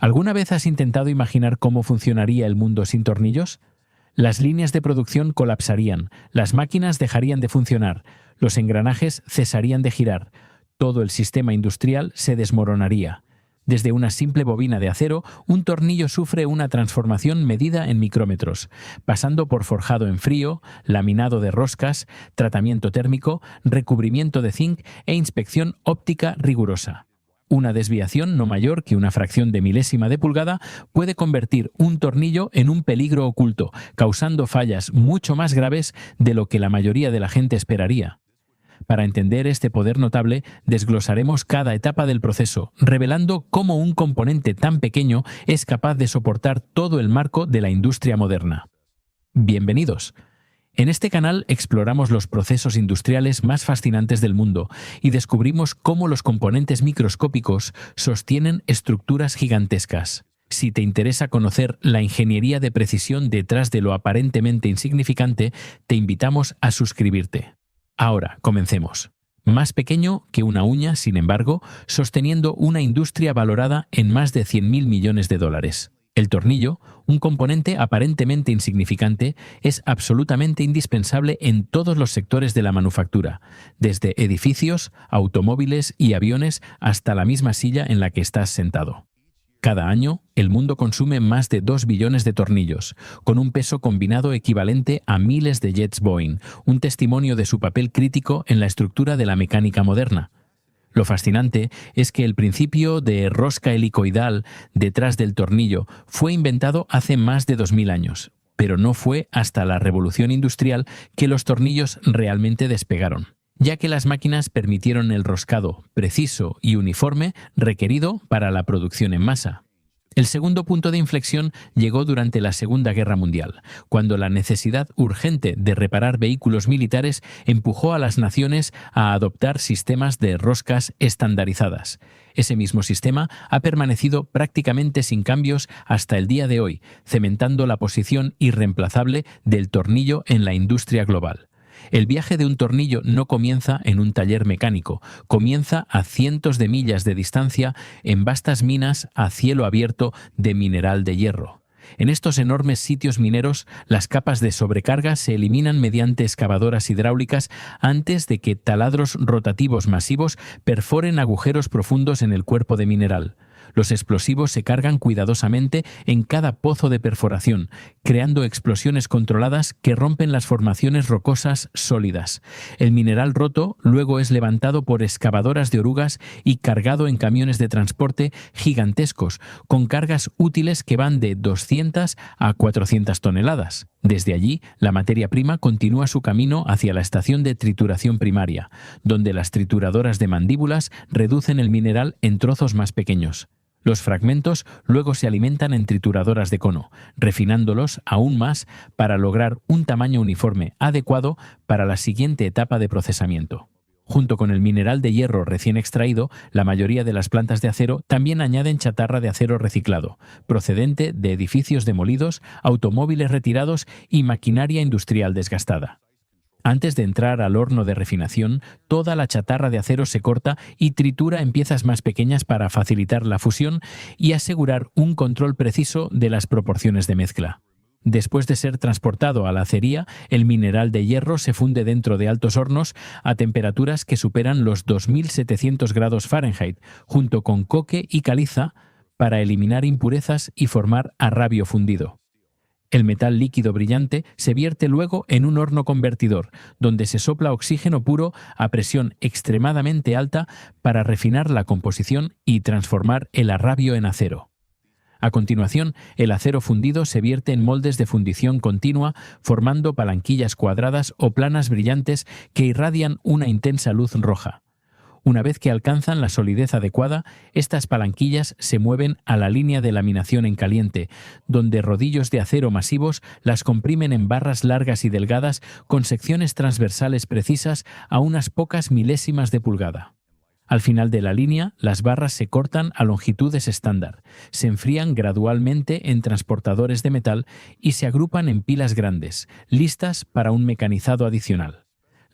¿Alguna vez has intentado imaginar cómo funcionaría el mundo sin tornillos? Las líneas de producción colapsarían, las máquinas dejarían de funcionar, los engranajes cesarían de girar, todo el sistema industrial se desmoronaría. Desde una simple bobina de acero, un tornillo sufre una transformación medida en micrómetros, pasando por forjado en frío, laminado de roscas, tratamiento térmico, recubrimiento de zinc e inspección óptica rigurosa. Una desviación no mayor que una fracción de milésima de pulgada puede convertir un tornillo en un peligro oculto, causando fallas mucho más graves de lo que la mayoría de la gente esperaría. Para entender este poder notable, desglosaremos cada etapa del proceso, revelando cómo un componente tan pequeño es capaz de soportar todo el marco de la industria moderna. Bienvenidos. En este canal exploramos los procesos industriales más fascinantes del mundo y descubrimos cómo los componentes microscópicos sostienen estructuras gigantescas. Si te interesa conocer la ingeniería de precisión detrás de lo aparentemente insignificante, te invitamos a suscribirte. Ahora, comencemos. Más pequeño que una uña, sin embargo, sosteniendo una industria valorada en más de 100.000 millones de dólares. El tornillo, un componente aparentemente insignificante, es absolutamente indispensable en todos los sectores de la manufactura, desde edificios, automóviles y aviones hasta la misma silla en la que estás sentado. Cada año, el mundo consume más de 2 billones de tornillos, con un peso combinado equivalente a miles de jets Boeing, un testimonio de su papel crítico en la estructura de la mecánica moderna. Lo fascinante es que el principio de rosca helicoidal detrás del tornillo fue inventado hace más de 2000 años, pero no fue hasta la revolución industrial que los tornillos realmente despegaron, ya que las máquinas permitieron el roscado preciso y uniforme requerido para la producción en masa. El segundo punto de inflexión llegó durante la Segunda Guerra Mundial, cuando la necesidad urgente de reparar vehículos militares empujó a las naciones a adoptar sistemas de roscas estandarizadas. Ese mismo sistema ha permanecido prácticamente sin cambios hasta el día de hoy, cementando la posición irreemplazable del tornillo en la industria global. El viaje de un tornillo no comienza en un taller mecánico, comienza a cientos de millas de distancia en vastas minas a cielo abierto de mineral de hierro. En estos enormes sitios mineros, las capas de sobrecarga se eliminan mediante excavadoras hidráulicas antes de que taladros rotativos masivos perforen agujeros profundos en el cuerpo de mineral. Los explosivos se cargan cuidadosamente en cada pozo de perforación, creando explosiones controladas que rompen las formaciones rocosas sólidas. El mineral roto luego es levantado por excavadoras de orugas y cargado en camiones de transporte gigantescos, con cargas útiles que van de 200 a 400 toneladas. Desde allí, la materia prima continúa su camino hacia la estación de trituración primaria, donde las trituradoras de mandíbulas reducen el mineral en trozos más pequeños. Los fragmentos luego se alimentan en trituradoras de cono, refinándolos aún más para lograr un tamaño uniforme adecuado para la siguiente etapa de procesamiento. Junto con el mineral de hierro recién extraído, la mayoría de las plantas de acero también añaden chatarra de acero reciclado, procedente de edificios demolidos, automóviles retirados y maquinaria industrial desgastada. Antes de entrar al horno de refinación, toda la chatarra de acero se corta y tritura en piezas más pequeñas para facilitar la fusión y asegurar un control preciso de las proporciones de mezcla. Después de ser transportado a la acería, el mineral de hierro se funde dentro de altos hornos a temperaturas que superan los 2700 grados Fahrenheit, junto con coque y caliza, para eliminar impurezas y formar arrabio fundido. El metal líquido brillante se vierte luego en un horno convertidor, donde se sopla oxígeno puro a presión extremadamente alta para refinar la composición y transformar el arrabio en acero. A continuación, el acero fundido se vierte en moldes de fundición continua, formando palanquillas cuadradas o planas brillantes que irradian una intensa luz roja. Una vez que alcanzan la solidez adecuada, estas palanquillas se mueven a la línea de laminación en caliente, donde rodillos de acero masivos las comprimen en barras largas y delgadas con secciones transversales precisas a unas pocas milésimas de pulgada. Al final de la línea, las barras se cortan a longitudes estándar, se enfrían gradualmente en transportadores de metal y se agrupan en pilas grandes, listas para un mecanizado adicional.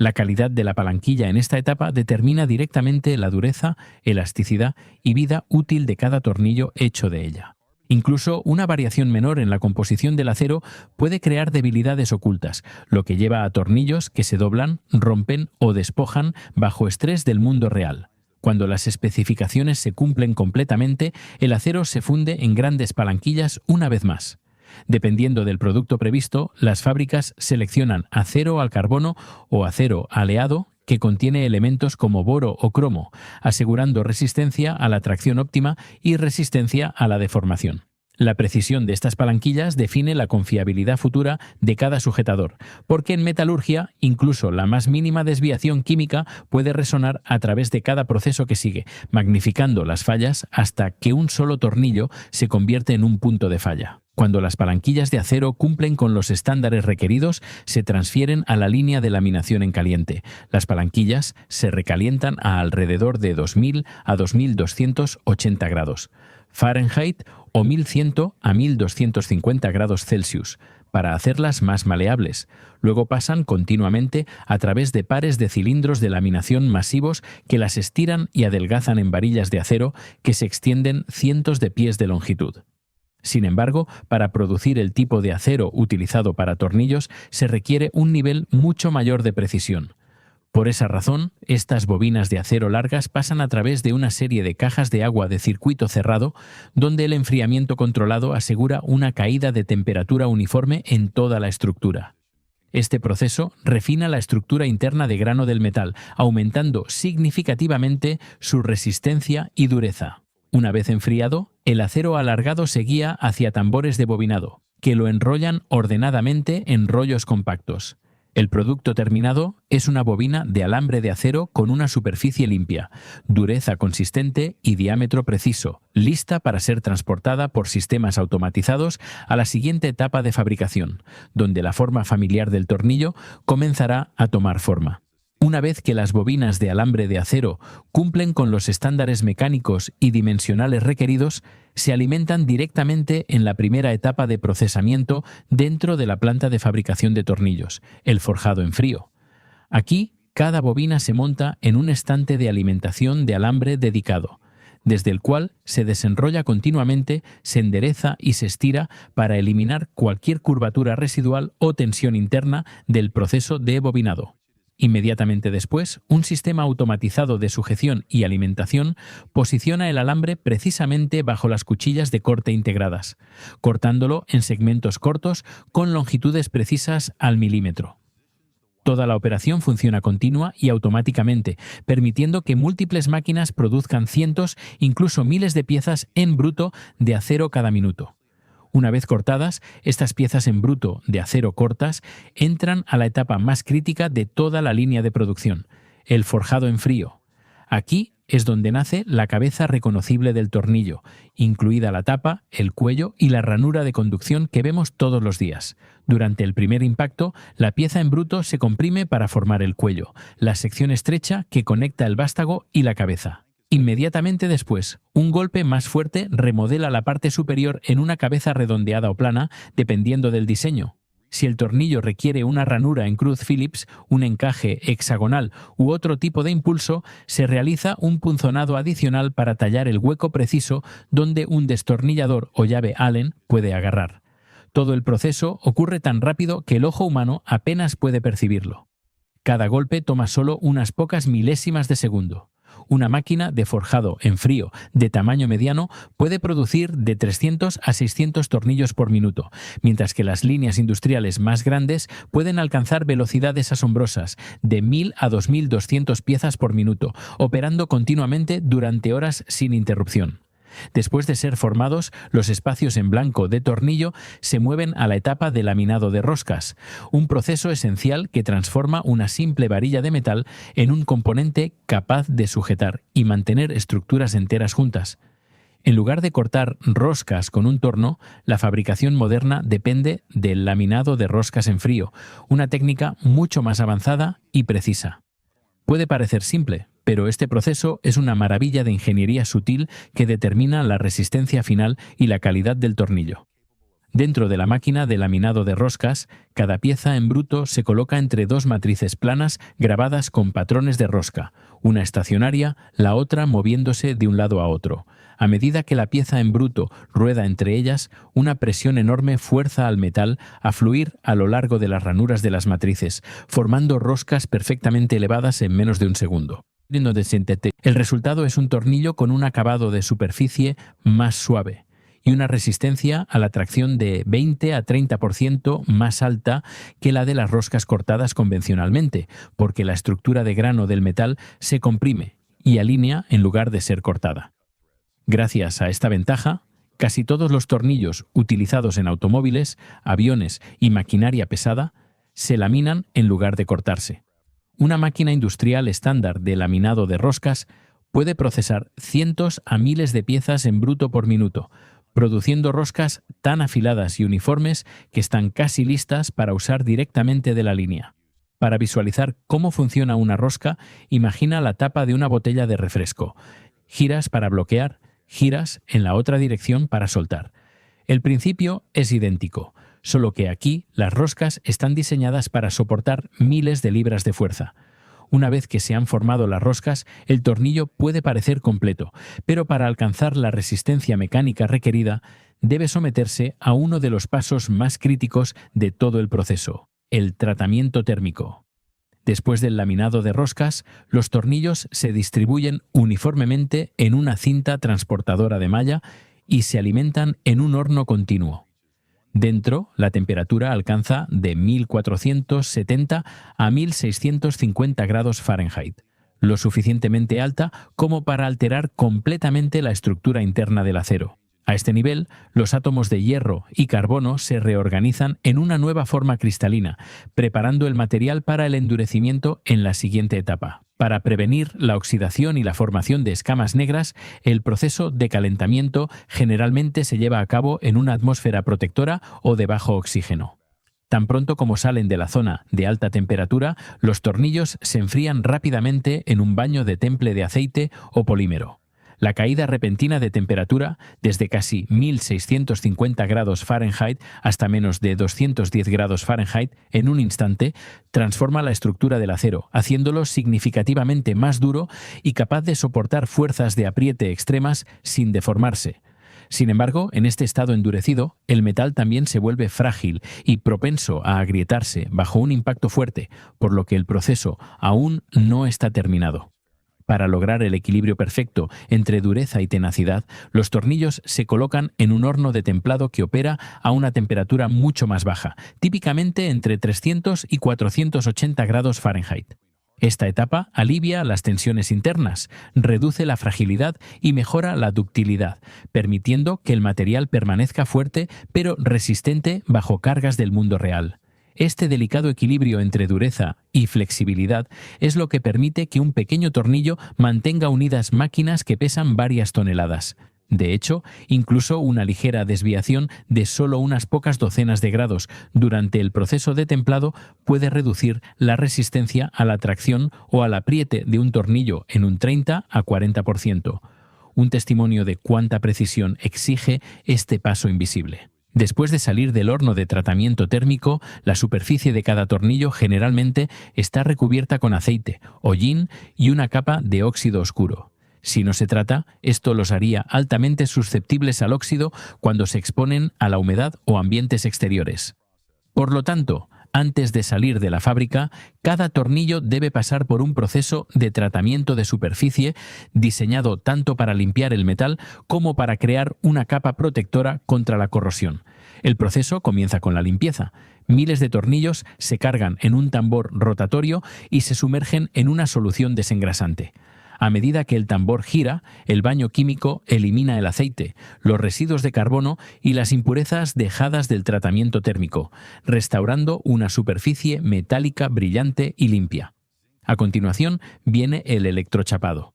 La calidad de la palanquilla en esta etapa determina directamente la dureza, elasticidad y vida útil de cada tornillo hecho de ella. Incluso una variación menor en la composición del acero puede crear debilidades ocultas, lo que lleva a tornillos que se doblan, rompen o despojan bajo estrés del mundo real. Cuando las especificaciones se cumplen completamente, el acero se funde en grandes palanquillas una vez más. Dependiendo del producto previsto, las fábricas seleccionan acero al carbono o acero aleado que contiene elementos como boro o cromo, asegurando resistencia a la tracción óptima y resistencia a la deformación. La precisión de estas palanquillas define la confiabilidad futura de cada sujetador, porque en metalurgia incluso la más mínima desviación química puede resonar a través de cada proceso que sigue, magnificando las fallas hasta que un solo tornillo se convierte en un punto de falla. Cuando las palanquillas de acero cumplen con los estándares requeridos, se transfieren a la línea de laminación en caliente. Las palanquillas se recalientan a alrededor de 2000 a 2280 grados Fahrenheit o 1100 a 1250 grados Celsius, para hacerlas más maleables. Luego pasan continuamente a través de pares de cilindros de laminación masivos que las estiran y adelgazan en varillas de acero que se extienden cientos de pies de longitud. Sin embargo, para producir el tipo de acero utilizado para tornillos se requiere un nivel mucho mayor de precisión. Por esa razón, estas bobinas de acero largas pasan a través de una serie de cajas de agua de circuito cerrado, donde el enfriamiento controlado asegura una caída de temperatura uniforme en toda la estructura. Este proceso refina la estructura interna de grano del metal, aumentando significativamente su resistencia y dureza. Una vez enfriado, el acero alargado se guía hacia tambores de bobinado, que lo enrollan ordenadamente en rollos compactos. El producto terminado es una bobina de alambre de acero con una superficie limpia, dureza consistente y diámetro preciso, lista para ser transportada por sistemas automatizados a la siguiente etapa de fabricación, donde la forma familiar del tornillo comenzará a tomar forma. Una vez que las bobinas de alambre de acero cumplen con los estándares mecánicos y dimensionales requeridos, se alimentan directamente en la primera etapa de procesamiento dentro de la planta de fabricación de tornillos, el forjado en frío. Aquí, cada bobina se monta en un estante de alimentación de alambre dedicado, desde el cual se desenrolla continuamente, se endereza y se estira para eliminar cualquier curvatura residual o tensión interna del proceso de bobinado. Inmediatamente después, un sistema automatizado de sujeción y alimentación posiciona el alambre precisamente bajo las cuchillas de corte integradas, cortándolo en segmentos cortos con longitudes precisas al milímetro. Toda la operación funciona continua y automáticamente, permitiendo que múltiples máquinas produzcan cientos, incluso miles de piezas en bruto de acero cada minuto. Una vez cortadas, estas piezas en bruto de acero cortas entran a la etapa más crítica de toda la línea de producción, el forjado en frío. Aquí es donde nace la cabeza reconocible del tornillo, incluida la tapa, el cuello y la ranura de conducción que vemos todos los días. Durante el primer impacto, la pieza en bruto se comprime para formar el cuello, la sección estrecha que conecta el vástago y la cabeza. Inmediatamente después, un golpe más fuerte remodela la parte superior en una cabeza redondeada o plana, dependiendo del diseño. Si el tornillo requiere una ranura en cruz Phillips, un encaje hexagonal u otro tipo de impulso, se realiza un punzonado adicional para tallar el hueco preciso donde un destornillador o llave Allen puede agarrar. Todo el proceso ocurre tan rápido que el ojo humano apenas puede percibirlo. Cada golpe toma solo unas pocas milésimas de segundo. Una máquina de forjado en frío de tamaño mediano puede producir de 300 a 600 tornillos por minuto, mientras que las líneas industriales más grandes pueden alcanzar velocidades asombrosas de 1000 a 2200 piezas por minuto, operando continuamente durante horas sin interrupción. Después de ser formados, los espacios en blanco de tornillo se mueven a la etapa de laminado de roscas, un proceso esencial que transforma una simple varilla de metal en un componente capaz de sujetar y mantener estructuras enteras juntas. En lugar de cortar roscas con un torno, la fabricación moderna depende del laminado de roscas en frío, una técnica mucho más avanzada y precisa. Puede parecer simple, pero este proceso es una maravilla de ingeniería sutil que determina la resistencia final y la calidad del tornillo. Dentro de la máquina de laminado de roscas, cada pieza en bruto se coloca entre dos matrices planas grabadas con patrones de rosca, una estacionaria, la otra moviéndose de un lado a otro. A medida que la pieza en bruto rueda entre ellas, una presión enorme fuerza al metal a fluir a lo largo de las ranuras de las matrices, formando roscas perfectamente elevadas en menos de un segundo. El resultado es un tornillo con un acabado de superficie más suave y una resistencia a la tracción de 20 a 30% más alta que la de las roscas cortadas convencionalmente, porque la estructura de grano del metal se comprime y alinea en lugar de ser cortada. Gracias a esta ventaja, casi todos los tornillos utilizados en automóviles, aviones y maquinaria pesada se laminan en lugar de cortarse. Una máquina industrial estándar de laminado de roscas puede procesar cientos a miles de piezas en bruto por minuto, produciendo roscas tan afiladas y uniformes que están casi listas para usar directamente de la línea. Para visualizar cómo funciona una rosca, imagina la tapa de una botella de refresco. Giras para bloquear, giras en la otra dirección para soltar. El principio es idéntico, solo que aquí las roscas están diseñadas para soportar miles de libras de fuerza. Una vez que se han formado las roscas, el tornillo puede parecer completo, pero para alcanzar la resistencia mecánica requerida, debe someterse a uno de los pasos más críticos de todo el proceso: el tratamiento térmico. Después del laminado de roscas, los tornillos se distribuyen uniformemente en una cinta transportadora de malla y se alimentan en un horno continuo. Dentro, la temperatura alcanza de 1470 a 1650 grados Fahrenheit, lo suficientemente alta como para alterar completamente la estructura interna del acero. A este nivel, los átomos de hierro y carbono se reorganizan en una nueva forma cristalina, preparando el material para el endurecimiento en la siguiente etapa. Para prevenir la oxidación y la formación de escamas negras, el proceso de calentamiento generalmente se lleva a cabo en una atmósfera protectora o de bajo oxígeno. Tan pronto como salen de la zona de alta temperatura, los tornillos se enfrían rápidamente en un baño de temple de aceite o polímero. La caída repentina de temperatura, desde casi 1650 grados Fahrenheit hasta menos de 210 grados Fahrenheit en un instante, transforma la estructura del acero, haciéndolo significativamente más duro y capaz de soportar fuerzas de apriete extremas sin deformarse. Sin embargo, en este estado endurecido, el metal también se vuelve frágil y propenso a agrietarse bajo un impacto fuerte, por lo que el proceso aún no está terminado. Para lograr el equilibrio perfecto entre dureza y tenacidad, los tornillos se colocan en un horno de templado que opera a una temperatura mucho más baja, típicamente entre 300 y 480 grados Fahrenheit. Esta etapa alivia las tensiones internas, reduce la fragilidad y mejora la ductilidad, permitiendo que el material permanezca fuerte pero resistente bajo cargas del mundo real. Este delicado equilibrio entre dureza y flexibilidad es lo que permite que un pequeño tornillo mantenga unidas máquinas que pesan varias toneladas. De hecho, incluso una ligera desviación de solo unas pocas docenas de grados durante el proceso de templado puede reducir la resistencia a la tracción o al apriete de un tornillo en un 30 a 40%. Un testimonio de cuánta precisión exige este paso invisible. Después de salir del horno de tratamiento térmico, la superficie de cada tornillo generalmente está recubierta con aceite, hollín y una capa de óxido oscuro. Si no se trata, esto los haría altamente susceptibles al óxido cuando se exponen a la humedad o ambientes exteriores. Por lo tanto, antes de salir de la fábrica, cada tornillo debe pasar por un proceso de tratamiento de superficie diseñado tanto para limpiar el metal como para crear una capa protectora contra la corrosión. El proceso comienza con la limpieza. Miles de tornillos se cargan en un tambor rotatorio y se sumergen en una solución desengrasante. A medida que el tambor gira, el baño químico elimina el aceite, los residuos de carbono y las impurezas dejadas del tratamiento térmico, restaurando una superficie metálica brillante y limpia. A continuación viene el electrochapado.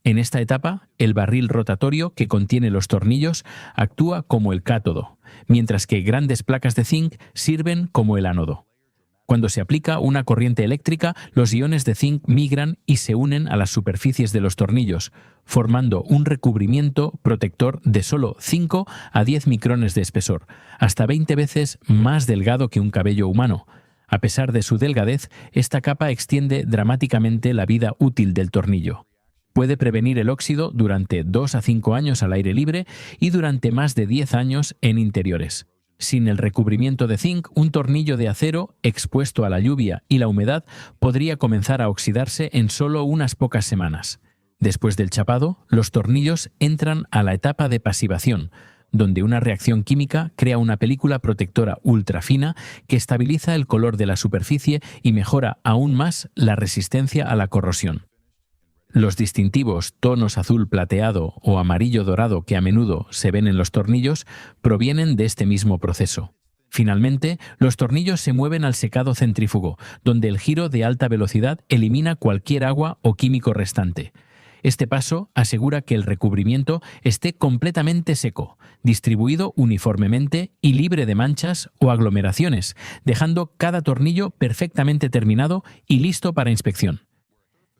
En esta etapa, el barril rotatorio que contiene los tornillos actúa como el cátodo, mientras que grandes placas de zinc sirven como el ánodo. Cuando se aplica una corriente eléctrica, los iones de zinc migran y se unen a las superficies de los tornillos, formando un recubrimiento protector de solo 5 a 10 micrones de espesor, hasta 20 veces más delgado que un cabello humano. A pesar de su delgadez, esta capa extiende dramáticamente la vida útil del tornillo. Puede prevenir el óxido durante 2 a 5 años al aire libre y durante más de 10 años en interiores. Sin el recubrimiento de zinc, un tornillo de acero expuesto a la lluvia y la humedad podría comenzar a oxidarse en solo unas pocas semanas. Después del chapado, los tornillos entran a la etapa de pasivación, donde una reacción química crea una película protectora ultrafina que estabiliza el color de la superficie y mejora aún más la resistencia a la corrosión. Los distintivos tonos azul plateado o amarillo dorado que a menudo se ven en los tornillos provienen de este mismo proceso. Finalmente, los tornillos se mueven al secado centrífugo, donde el giro de alta velocidad elimina cualquier agua o químico restante. Este paso asegura que el recubrimiento esté completamente seco, distribuido uniformemente y libre de manchas o aglomeraciones, dejando cada tornillo perfectamente terminado y listo para inspección.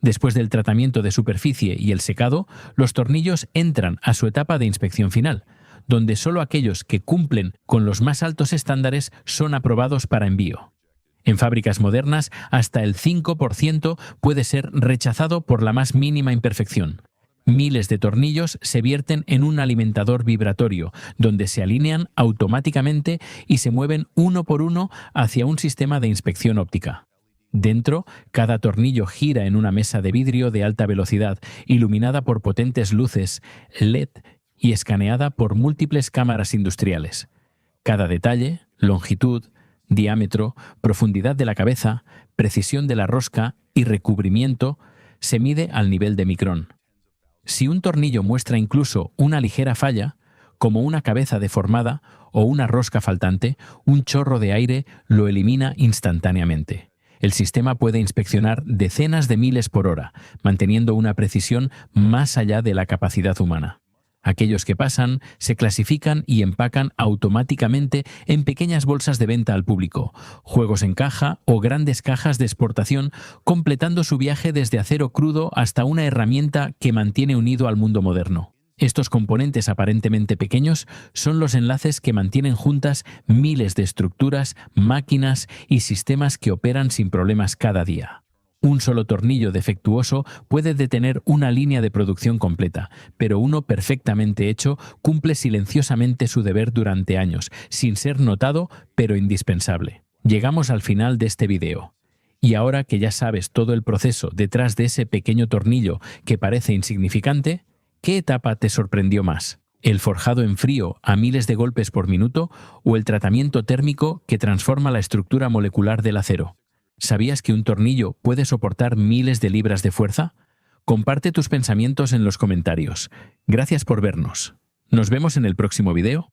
Después del tratamiento de superficie y el secado, los tornillos entran a su etapa de inspección final, donde solo aquellos que cumplen con los más altos estándares son aprobados para envío. En fábricas modernas, hasta el 5% puede ser rechazado por la más mínima imperfección. Miles de tornillos se vierten en un alimentador vibratorio, donde se alinean automáticamente y se mueven uno por uno hacia un sistema de inspección óptica. Dentro, cada tornillo gira en una mesa de vidrio de alta velocidad, iluminada por potentes luces LED y escaneada por múltiples cámaras industriales. Cada detalle, longitud, diámetro, profundidad de la cabeza, precisión de la rosca y recubrimiento se mide al nivel de micrón. Si un tornillo muestra incluso una ligera falla, como una cabeza deformada o una rosca faltante, un chorro de aire lo elimina instantáneamente. El sistema puede inspeccionar decenas de miles por hora, manteniendo una precisión más allá de la capacidad humana. Aquellos que pasan se clasifican y empacan automáticamente en pequeñas bolsas de venta al público, juegos en caja o grandes cajas de exportación, completando su viaje desde acero crudo hasta una herramienta que mantiene unido al mundo moderno. Estos componentes aparentemente pequeños son los enlaces que mantienen juntas miles de estructuras, máquinas y sistemas que operan sin problemas cada día. Un solo tornillo defectuoso puede detener una línea de producción completa, pero uno perfectamente hecho cumple silenciosamente su deber durante años, sin ser notado, pero indispensable. Llegamos al final de este video. Y ahora que ya sabes todo el proceso detrás de ese pequeño tornillo que parece insignificante, ¿qué etapa te sorprendió más? ¿El forjado en frío a miles de golpes por minuto o el tratamiento térmico que transforma la estructura molecular del acero? ¿Sabías que un tornillo puede soportar miles de libras de fuerza? Comparte tus pensamientos en los comentarios. Gracias por vernos. Nos vemos en el próximo video.